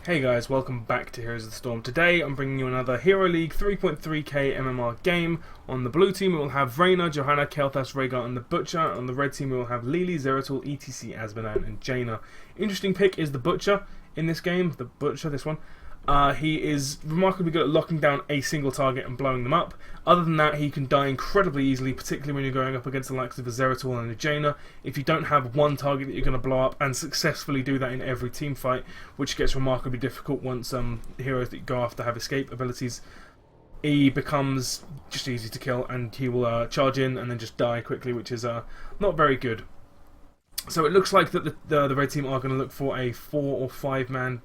Hey guys, welcome back to Heroes of the Storm. Today I'm bringing you another Hero League 3.3k MMR game. On the blue team we will have Reyna, Johanna, Kel'Thas, Rhaegar and the Butcher. On the red team we will have Lily, Zeratul, ETC, Azmodan and Jaina. Interesting pick is the Butcher in this game. The Butcher, this one. He is remarkably good at locking down a single target and blowing them up. Other than that, he can die incredibly easily, particularly when you're going up against the likes of a Zeratul and a Jaina. If you don't have one target that you're going to blow up and successfully do that in every team fight, which gets remarkably difficult once heroes that you go after have escape abilities, he becomes just easy to kill and he will charge in and then just die quickly, which is not very good. So it looks like that the red team are going to look for a 4 or 5 man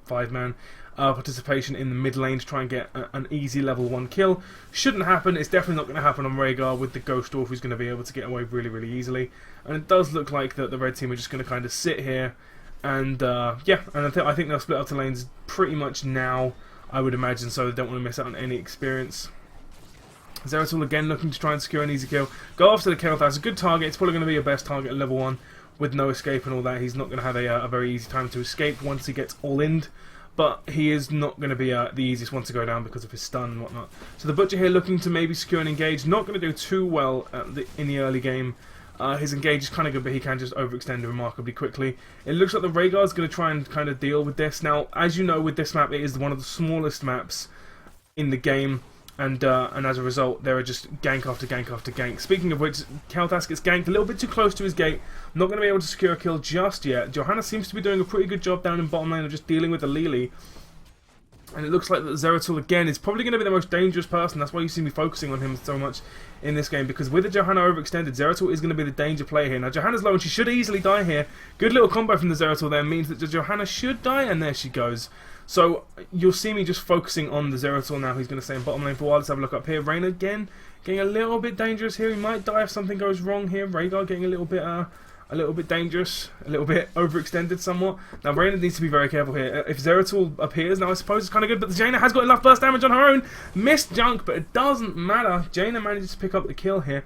participation in the mid lane to try and get an easy level 1 kill. Shouldn't happen. It's definitely not going to happen on Rhaegar with the Ghost Dwarf, who's going to be able to get away really easily. And it does look like that the red team are just going to kind of sit here and yeah, and I think they'll split up to lanes pretty much now, I would imagine, so they don't want to miss out on any experience. Zeratul again looking to try and secure an easy kill. Go after the Kel'Thas, a good target. It's probably going to be your best target at level 1 with no escape and all that. He's not going to have a very easy time to escape once he gets all in. But he is not going to be the easiest one to go down because of his stun and whatnot. So the Butcher here looking to maybe secure an engage. Not going to do too well in the early game. His engage is kind of good, but he can just overextend remarkably quickly. It looks like the Rhaegar is going to try and kind of deal with this. Now, as you know, with this map, it is one of the smallest maps in the game. And as a result, there are just gank after gank after gank. Speaking of which, Kel'Thas gets ganked a little bit too close to his gate. Not going to be able to secure a kill just yet. Johanna seems to be doing a pretty good job down in bottom lane of just dealing with the Lily. And it looks like that Zeratul again is probably going to be the most dangerous person. That's why you see me focusing on him so much in this game. Because with the Johanna overextended, Zeratul is going to be the danger player here. Now Johanna's low and she should easily die here. Good little combo from the Zeratul there means that Johanna should die, and there she goes. So you'll see me just focusing on the Zeratul now. He's going to stay in bottom lane for a while. Let's have a look up here. Reyna again getting a little bit dangerous here. He might die if something goes wrong here. Rhaegar getting a little bit dangerous, a little bit overextended somewhat. Now Reyna needs to be very careful here. If Zeratul appears, now I suppose it's kind of good, but Jaina has got enough burst damage on her own. Missed junk, but it doesn't matter. Jaina manages to pick up the kill here.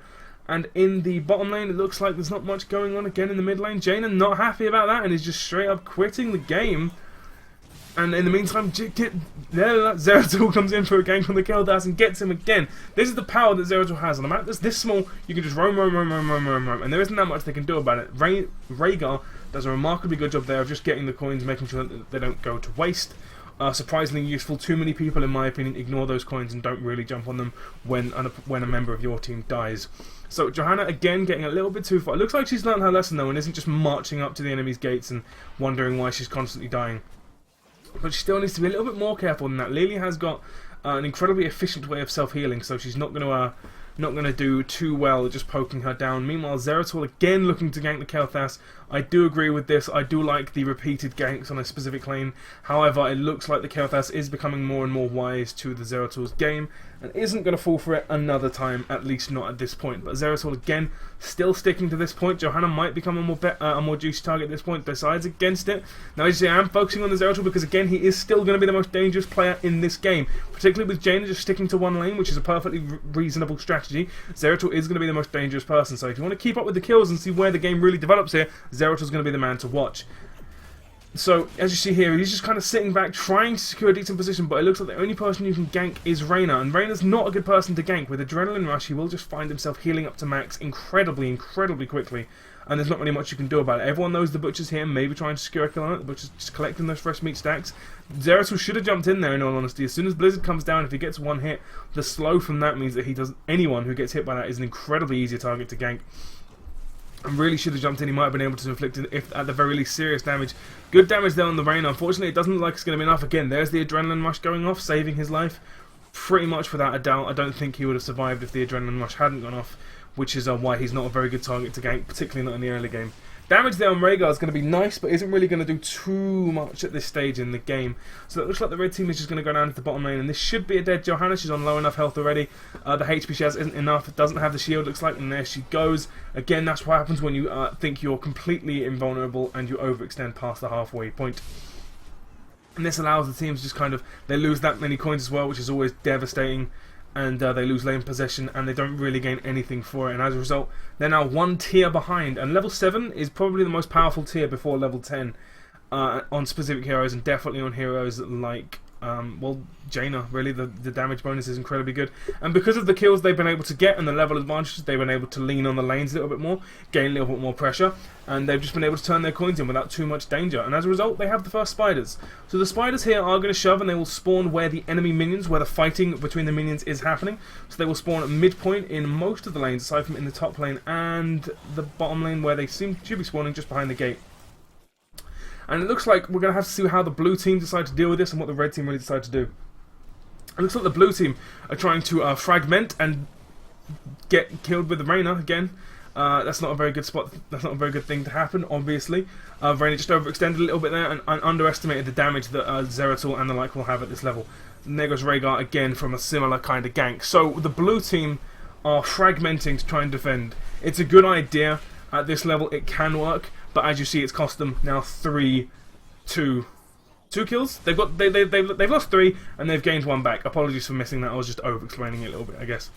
And in the bottom lane, it looks like there's not much going on again in the mid lane. Jaina not happy about that and is just straight up quitting the game. And in the meantime, Zeratul comes in for a gank on the Kel'Thas and gets him again. This is the power that Zeratul has. On a map that's this small, you can just roam. And there isn't that much they can do about it. Rhaegar does a remarkably good job there of just getting the coins, making sure that they don't go to waste. Surprisingly useful. Too many people, in my opinion, ignore those coins and don't really jump on them when a member of your team dies. So Johanna again getting a little bit too far. It looks like she's learned her lesson though and isn't just marching up to the enemy's gates and wondering why she's constantly dying. But she still needs to be a little bit more careful than that. Lily has got an incredibly efficient way of self-healing, so she's not going to do too well just poking her down. Meanwhile, Zeratul again looking to gank the Kel'Thas. I do agree with this. I do like the repeated ganks on a specific lane. However, it looks like the Kel'Thas is becoming more and more wise to the Zeratul's game and isn't going to fall for it another time, at least not at this point. But Zeratul again still sticking to this point. Johanna might become a more juicy target at this point, decides against it. Now, as you see, I am focusing on the Zeratul because again, he is still going to be the most dangerous player in this game, particularly with Jaina just sticking to one lane, which is a perfectly reasonable strategy. Zeratul is going to be the most dangerous person, so if you want to keep up with the kills and see where the game really develops here, Zeratul's going to be the man to watch. So, as you see here, he's just kind of sitting back, trying to secure a decent position, but it looks like the only person you can gank is Reyna, and Reyna's not a good person to gank. With Adrenaline Rush, he will just find himself healing up to max incredibly quickly, and there's not really much you can do about it. Everyone knows the Butcher's here, maybe trying to secure a kill on it. The Butcher's just collecting those fresh meat stacks. Zeratul should have jumped in there, in all honesty. As soon as Blizzard comes down, if he gets one hit, the slow from that means that anyone who gets hit by that is an incredibly easier target to gank. And really should have jumped in. He might have been able to inflict, if at the very least, serious damage. Good damage there on the Reyna. Unfortunately, it doesn't look like it's going to be enough. Again, there's the Adrenaline Rush going off, saving his life. Pretty much without a doubt. I don't think he would have survived if the Adrenaline Rush hadn't gone off, which is why he's not a very good target to gank, particularly not in the early game. Damage there on Rhaegar is going to be nice, but isn't really going to do too much at this stage in the game. So it looks like the red team is just going to go down to the bottom lane, and this should be a dead Johanna. She's on low enough health already. The HP she has isn't enough. It doesn't have the shield, looks like, and there she goes. Again, that's what happens when you think you're completely invulnerable and you overextend past the halfway point. And this allows the teams just kind of, they lose that many coins as well, which is always devastating. And they lose lane possession and they don't really gain anything for it, and as a result they're now one tier behind, and level 7 is probably the most powerful tier before level 10. on specific heroes, and definitely on heroes like well, Jaina. Really, the damage bonus is incredibly good, and because of the kills they've been able to get and the level advantages, they've been able to lean on the lanes a little bit more, gain a little bit more pressure, and they've just been able to turn their coins in without too much danger. And as a result, they have the first spiders. So the spiders here are going to shove, and they will spawn where the enemy minions, where the fighting between the minions is happening. So they will spawn at midpoint in most of the lanes, aside from in the top lane and the bottom lane, where they should be spawning just behind the gate. And it looks like we're going to have to see how the blue team decide to deal with this and what the red team really decide to do. It looks like the blue team are trying to fragment and get killed with the Reyna again. That's not a very good spot. That's not a very good thing to happen, obviously. Reyna just overextended a little bit there and underestimated the damage that Zeratul and the like will have at this level. There goes Rhaegar again from a similar kind of gank. So the blue team are fragmenting to try and defend. It's a good idea. At this level, it can work. But as you see, it's cost them now two kills. They've lost 3 and they've gained 1 back. Apologies for missing that. I was just over-explaining it a little bit, I guess.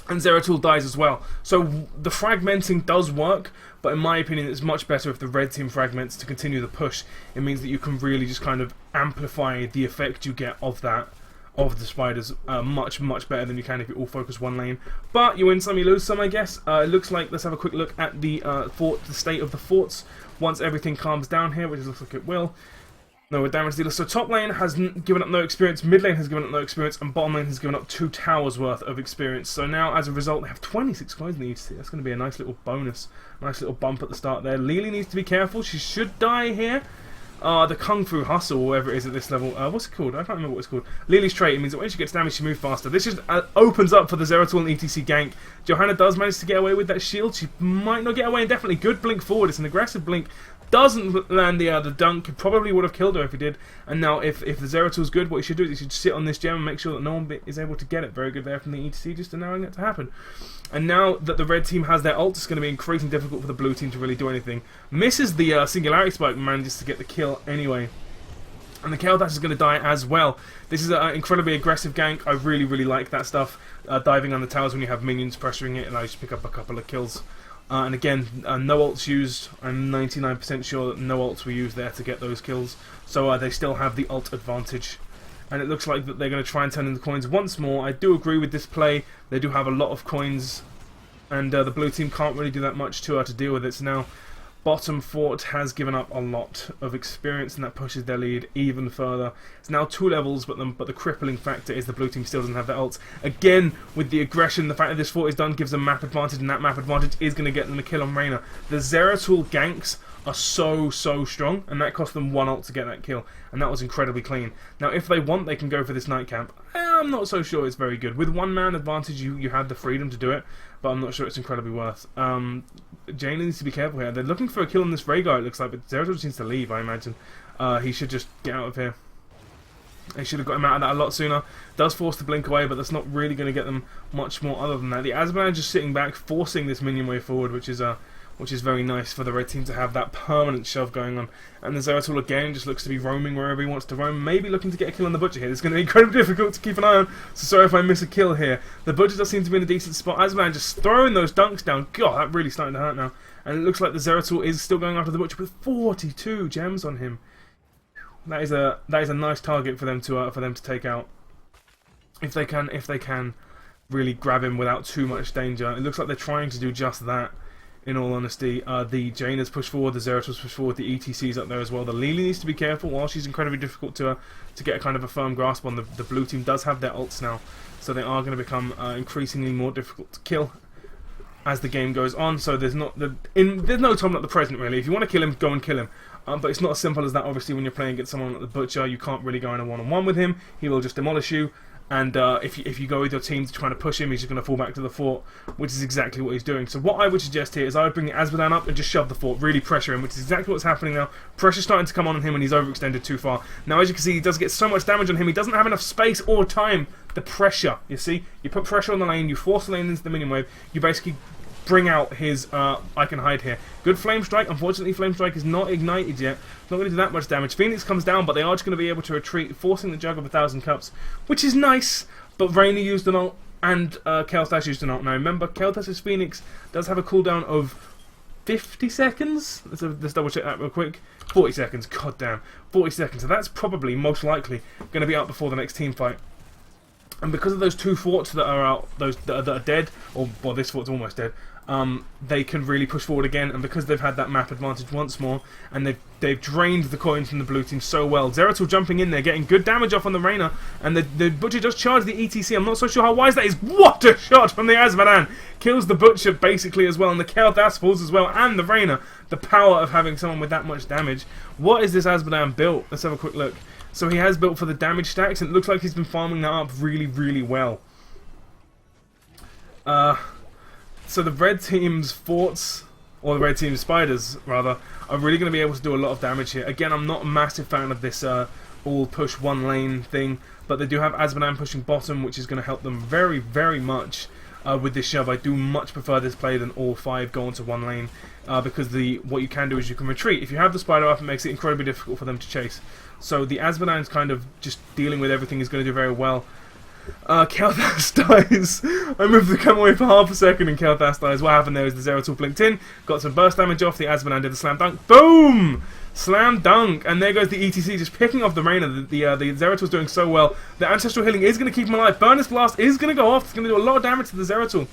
And Zeratul dies as well. So the fragmenting does work, but in my opinion, it's much better if the red team fragments to continue the push. It means that you can really just kind of amplify the effect you get of that. Of the spiders, much better than you can if you all focus one lane. But you win some, you lose some, I guess. It looks like, let's have a quick look at the fort, the state of the forts once everything calms down here, which looks like it will. No damage dealer. So top lane has given up no experience, mid lane has given up no experience, and bottom lane has given up 2 towers worth of experience. So now, as a result, they have 26 coins in the ETC. That's going to be a nice little bonus, nice little bump at the start there. Lily needs to be careful. She should die here. The Kung Fu Hustle, or whatever it is at this level. What's it called? I can't remember what it's called. Lily's trait, it means that when she gets damaged, she moves faster. This just opens up for the Zeratul and ETC gank. Johanna does manage to get away with that shield. She might not get away indefinitely. Good blink forward. It's an aggressive blink. Doesn't land the dunk. Probably would have killed her if he did. And now, if the Zeratul's good, what you should do is you should sit on this gem and make sure that no one is able to get it. Very good there from the ETC, just allowing that to happen. And now that the red team has their ult, it's going to be increasingly difficult for the blue team to really do anything. Misses the Singularity Spike, manages to get the kill anyway. And the Kael'thas is going to die as well. This is an incredibly aggressive gank. I really like that stuff. Diving on the towers when you have minions pressuring it, and I just pick up a couple of kills. And again, no ults used. I'm 99% sure that no ults were used there to get those kills. So they still have the ult advantage. And it looks like that they're going to try and turn in the coins once more. I do agree with this play. They do have a lot of coins. And the blue team can't really do that much to deal with it. So now, bottom fort has given up a lot of experience, and that pushes their lead even further. It's now 2 levels, but the crippling factor is the blue team still doesn't have their ults. Again, with the aggression, the fact that this fort is done gives them map advantage, and that map advantage is going to get them a kill on Reyna. The Zeratul ganks are so strong, and that cost them 1 ult to get that kill, and that was incredibly clean. Now, if they want, they can go for this night camp. I'm not so sure it's very good. With 1 man advantage, you have the freedom to do it, but I'm not sure it's incredibly worth. Jaina needs to be careful here. They're looking for a kill on this Rhaegar, it looks like, but Zeratul just needs to leave, I imagine. He should just get out of here. They should have got him out of that a lot sooner. Does force the blink away, but that's not really going to get them much more other than that. The Azmodan just sitting back, forcing this minion way forward, which is very nice for the red team to have that permanent shove going on. And the Zeratul again just looks to be roaming wherever he wants to roam, maybe looking to get a kill on the Butcher here. It's going to be incredibly difficult to keep an eye on, so sorry if I miss a kill here. The Butcher does seem to be in a decent spot. Azmodan just throwing those dunks down. God, that really starting to hurt now. And it looks like the Zeratul is still going after the Butcher with 42 gems on him. That is a nice target for them to take out. If they can really grab him without too much danger. It looks like they're trying to do just that. In all honesty, the Jaina's push forward, the Zeratul's push forward, the ETC's up there as well. The Lily needs to be careful. While she's incredibly difficult to get a kind of a firm grasp on, the blue team does have their ults now, so they are going to become increasingly more difficult to kill as the game goes on. So there's no time like the present really. If you want to kill him, go and kill him. But it's not as simple as that. Obviously, when you're playing against someone like the Butcher, you can't really go in a one-on-one with him. He will just demolish you. And if you go with your team to try to push him, he's just going to fall back to the fort, which is exactly what he's doing. So what I would suggest here is I would bring the Azmodan up and just shove the fort, really pressure him, which is exactly what's happening now. Pressure's starting to come on him, and he's overextended too far. Now, as you can see, he does get so much damage on him, he doesn't have enough space or time. The pressure, you see? You put pressure on the lane, you force the lane into the minion wave, you basically bring out his I can hide here. Good Flame Strike. Unfortunately, Flame Strike is not ignited yet. It's not going to do that much damage. Phoenix comes down, but they are just going to be able to retreat, forcing the Jug of 1,000 Cups, which is nice. But Reyna used an ult, and Kael'thas used an ult. Now remember, Kael'thas' Phoenix does have a cooldown of 50 seconds? Let's double check that real quick. 40 seconds, god damn. 40 seconds, so that's probably, most likely, going to be out before the next team fight. And because of those 2 forts that are out, those that are dead, or well, this fort's almost dead, they can really push forward again. And because they've had that map advantage once more, and they've drained the coins from the blue team so well, Zeratul jumping in there, getting good damage off on the Reyna, and the Butcher does charge the ETC. I'm not so sure how wise that is. What a shot from the Azmodan! Kills the Butcher basically as well, and the Kael'thas falls as well, and the Reyna. The power of having someone with that much damage. What is this Azmodan built? Let's have a quick look. So he has built for the damage stacks, and it looks like he's been farming that up really, really well. So the red team's forts, or the red team's spiders, rather, are really going to be able to do a lot of damage here. Again, I'm not a massive fan of this all push one lane thing, but they do have Azmodan pushing bottom, which is going to help them very, very much with this shove. I do much prefer this play than all 5 go into one lane, because what you can do is you can retreat. If you have the spider up, it makes it incredibly difficult for them to chase. So the Azmodan's kind of just dealing with everything is going to do very well. Kael'thas dies. I moved the camera away for half a second and Kael'thas dies. What happened there is the Zeratul blinked in, got some burst damage off, the Azmodan did the slam dunk. Boom! Slam dunk! And there goes the ETC just picking off the Reyna. The Zeratul's doing so well. The Ancestral Healing is going to keep him alive. Furnace Blast is going to go off. It's going to do a lot of damage to the Zeratul.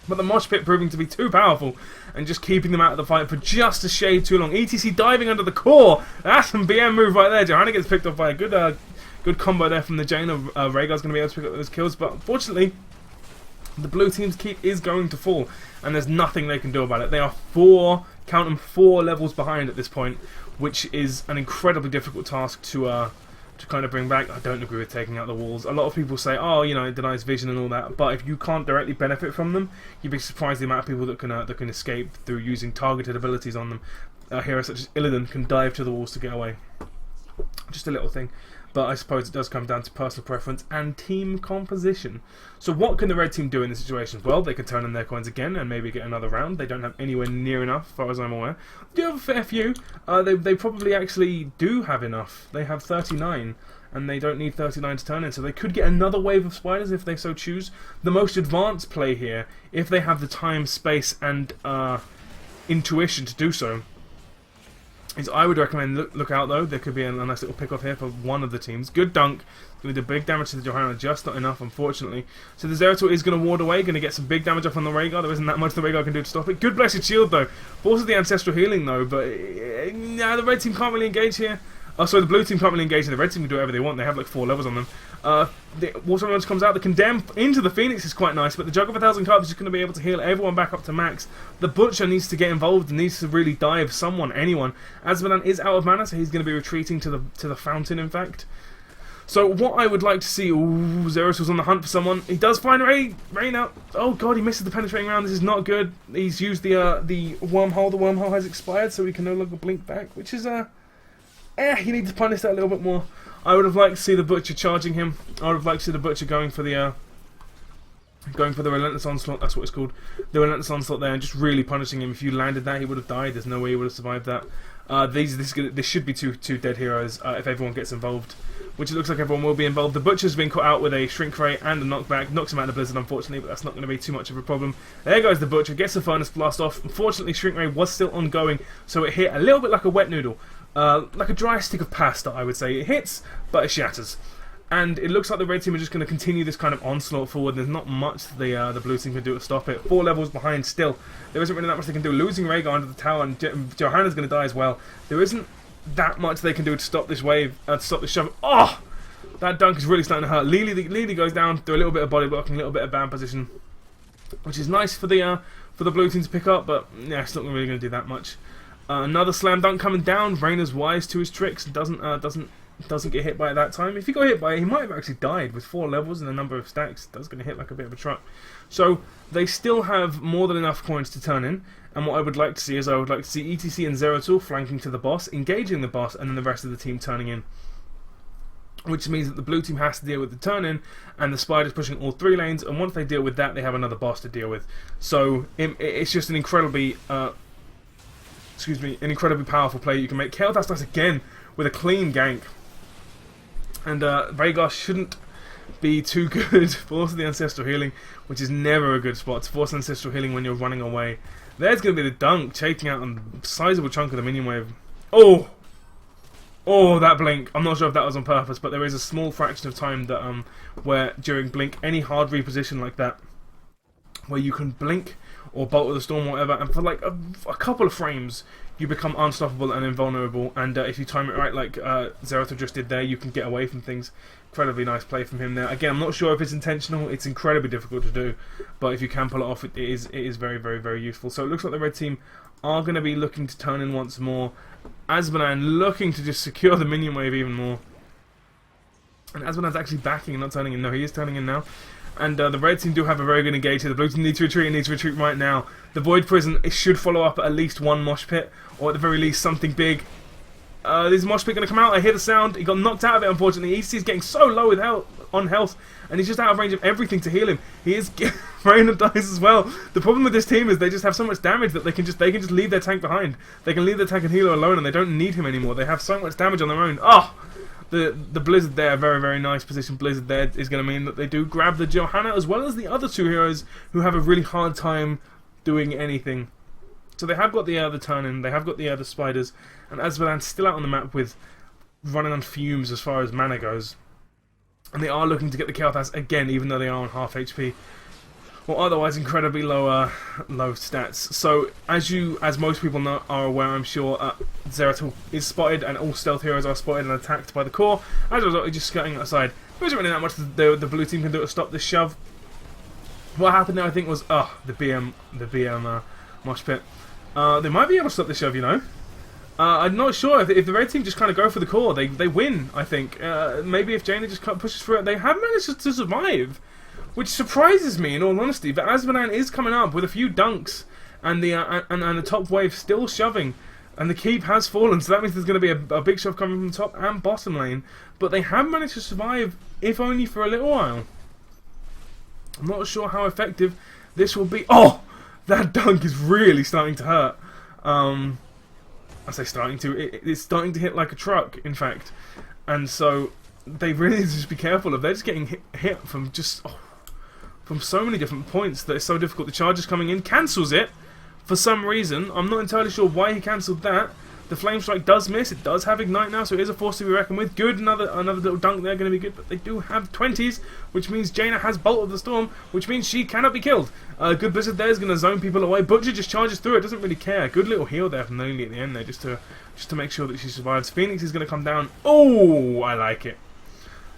But the Mosh Pit proving to be too powerful and just keeping them out of the fight for just a shade too long. ETC diving under the core. That's some BM move right there. Johanna gets picked off by a good combo there from the Jaina. Rhaegar's going to be able to pick up those kills, but unfortunately, the blue team's keep is going to fall, and there's nothing they can do about it. They are 4 levels behind at this point, which is an incredibly difficult task to kind of bring back. I don't agree with taking out the walls. A lot of people say, oh, you know, it denies vision and all that, but if you can't directly benefit from them, you'd be surprised the amount of people that can escape through using targeted abilities on them. Heroes such as Illidan can dive to the walls to get away. Just a little thing. But I suppose it does come down to personal preference and team composition. So what can the red team do in this situation? Well, they can turn in their coins again and maybe get another round. They don't have anywhere near enough, as far as I'm aware. They do have a fair few. They probably actually do have enough. They have 39, and they don't need 39 to turn in. So they could get another wave of spiders if they so choose. The most advanced play here, if they have the time, space, and intuition to do so, is I would recommend look out though. There could be a nice little pick off here for one of the teams. Good dunk. Going to do big damage to the Johanna, just not enough, unfortunately. So the Zeratul is going to ward away, going to get some big damage off on the Rhaegar. There isn't that much the Rhaegar can do to stop it. Good blessed shield though. Forces the Ancestral Healing though, but the red team can't really engage here. Oh, sorry, the blue team can't really engage, and the red team can do whatever they want. They have like 4 levels on them. The Water Launch comes out. The Condemn into the Phoenix is quite nice, but the Jug of 1,000 Cards is going to be able to heal everyone back up to max. The Butcher needs to get involved and needs to really dive anyone. Azmodan is out of mana, so he's going to be retreating to the fountain, in fact. So what I would like to see... Ooh, Zerus on the hunt for someone. He does find Reyna. Oh god, he misses the penetrating round. This is not good. He's used the wormhole. The wormhole has expired, so he can no longer blink back, which is you need to punish that a little bit more. I would have liked to see the Butcher charging him. I would have liked to see the Butcher going for the Relentless Onslaught. That's what it's called. The Relentless Onslaught there, and just really punishing him. If you landed that, he would have died. There's no way he would have survived that. This should be two dead heroes if everyone gets involved, which it looks like everyone will be involved. The Butcher's been caught out with a Shrink Ray and a knockback. Knocks him out of the Blizzard, unfortunately, but that's not going to be too much of a problem. There goes the Butcher. Gets the Furnace Blast off. Unfortunately, Shrink Ray was still ongoing, so it hit a little bit like a wet noodle. Like a dry stick of pasta, I would say. It hits, but it shatters. And it looks like the red team are just going to continue this kind of onslaught forward. There's not much the blue team can do to stop it. 4 levels behind still. There isn't really that much they can do. Losing Rhaegar under the tower, and Johanna's going to die as well. There isn't that much they can do to stop this wave, to stop this shove. Oh! That dunk is really starting to hurt. Lily goes down, do a little bit of body blocking, a little bit of band position, which is nice for the blue team to pick up, but yeah, it's not really going to do that much. Another slam dunk coming down. Reyna's wise to his tricks and doesn't get hit by it that time. If he got hit by it, he might have actually died with 4 levels and a number of stacks. That's going to hit like a bit of a truck. So they still have more than enough coins to turn in. And what I would like to see is I would like to see ETC and Zeratul flanking to the boss, engaging the boss, and then the rest of the team turning in. Which means that the blue team has to deal with the turn in, and the spiders pushing all 3 lanes. And once they deal with that, they have another boss to deal with. So it's just an incredibly incredibly powerful play you can make. Kael'thas does again with a clean gank. And Rhaegar shouldn't be too good. Force the Ancestral Healing, which is never a good spot. To force Ancestral Healing when you're running away. There's going to be the dunk, taking out a sizable chunk of the minion wave. Oh! Oh, that blink. I'm not sure if that was on purpose, but there is a small fraction of time that where during blink, any hard reposition like that, where you can blink or bolt with the storm or whatever, and for like a couple of frames, you become unstoppable and invulnerable. And if you time it right, like Zeratul just did there, you can get away from things. Incredibly nice play from him there. Again, I'm not sure if it's intentional. It's incredibly difficult to do, but if you can pull it off, it is very, very, very useful. So it looks like the red team are going to be looking to turn in once more. Azmodan looking to just secure the minion wave even more. And Azmodan's actually backing and not turning in. No, he is turning in now. And the red team do have a very good engage here. The blue team needs to retreat and needs to retreat right now. The Void Prison, it should follow up at least one mosh pit, or at the very least something big. Is mosh pit going to come out? I hear the sound. He got knocked out of it, unfortunately. EC is getting so low with health, and he's just out of range of everything to heal him. He is Reina dies as well. The problem with this team is they just have so much damage that they can just leave their tank behind. They can leave their tank and healer alone, and they don't need him anymore. They have so much damage on their own. Oh! The Blizzard there, very, very nice position. Blizzard there is going to mean that they do grab the Johanna as well as the other two heroes who have a really hard time doing anything. So they have got the turn-in, they have got the spiders, and Azmodan's still out on the map with running on fumes as far as mana goes. And they are looking to get the Kel'Thas again, even though they are on half HP. Or otherwise incredibly low stats. So as most people are aware, I'm sure, Zeratul is spotted, and all stealth heroes are spotted and attacked by the core. As a result, he's just skirting outside. There isn't really that much the blue team can do to stop this shove. What happened there, I think, was the BM mosh pit. They might be able to stop the shove, you know. I'm not sure if the red team just kind of go for the core, they win. I think maybe if Jaina just pushes through it, they have managed to survive. Which surprises me, in all honesty. But Azmodan is coming up with a few dunks, and the top wave still shoving, and the keep has fallen. So that means there's going to be a big shove coming from top and bottom lane. But they have managed to survive, if only for a little while. I'm not sure how effective this will be. Oh, that dunk is really starting to hurt. I say starting to. It's starting to hit like a truck, in fact. And so they really need to just be careful of. They're just getting hit from just. From so many different points that it's so difficult. The charge is coming in, cancels it for some reason. I'm not entirely sure why he cancelled that. The Flame Strike does miss. It does have Ignite now, so it is a force to be reckoned with. Good, another little dunk there, going to be good. But they do have 20s, which means Jaina has Bolt of the Storm, which means she cannot be killed. Good Blizzard there is going to zone people away. Butcher just charges through it, doesn't really care. Good little heal there from Lily at the end there, just to make sure that she survives. Phoenix is going to come down. Oh, I like it.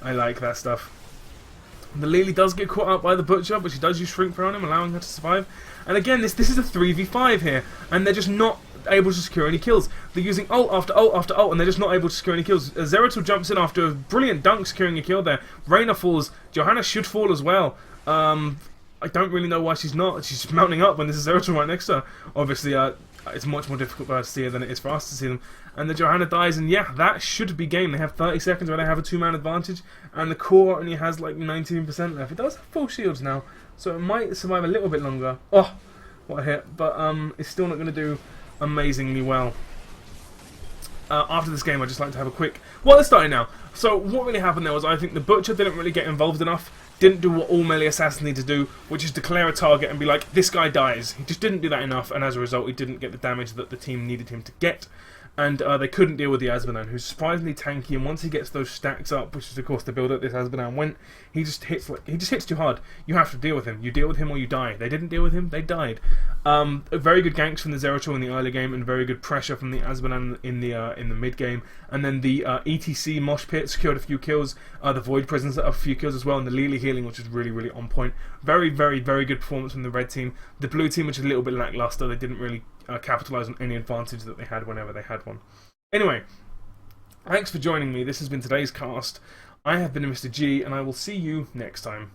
I like that stuff. The Lily does get caught out by the Butcher, but she does use Shrink Prayer on him, allowing her to survive. And again, this is a 3v5 here, and they're just not able to secure any kills. They're using ult after ult after ult, and they're just not able to secure any kills. Zeratul jumps in after a brilliant dunk securing a kill there. Reina falls. Johanna should fall as well. I don't really know why she's not. She's mounting up when there's a Zeratul right next to her. Obviously, it's much more difficult for her to see her than it is for us to see them. And the Johanna dies, and yeah, that should be game. They have 30 seconds where they have a 2-man advantage, and the core only has like 19% left. It does have full shields now, so it might survive a little bit longer. Oh, what a hit. But it's still not going to do amazingly well. After this game, I'd just like to have a quick... Well, it's starting now. So what really happened there was I think the Butcher didn't really get involved enough. Didn't do what all melee assassins need to do, which is declare a target and be like, this guy dies. He just didn't do that enough, and as a result, he didn't get the damage that the team needed him to get. And they couldn't deal with the Azmodan, who's surprisingly tanky, and once he gets those stacks up, which is of course the build up this Azmodan went, he just hits too hard. You have to deal with him. You deal with him or you die. They didn't deal with him, they died. Very good ganks from the Zeratul in the early game, and very good pressure from the Azmodan in the mid game. And then the ETC mosh pit secured a few kills. The Void Prisons a few kills as well, and the Lily healing, which is really, really on point. Very, very, very good performance from the red team. The blue team, which is a little bit lackluster, they didn't really capitalise on any advantage that they had whenever they had one. Anyway, thanks for joining me. This has been today's cast. I have been Mr. G, and I will see you next time.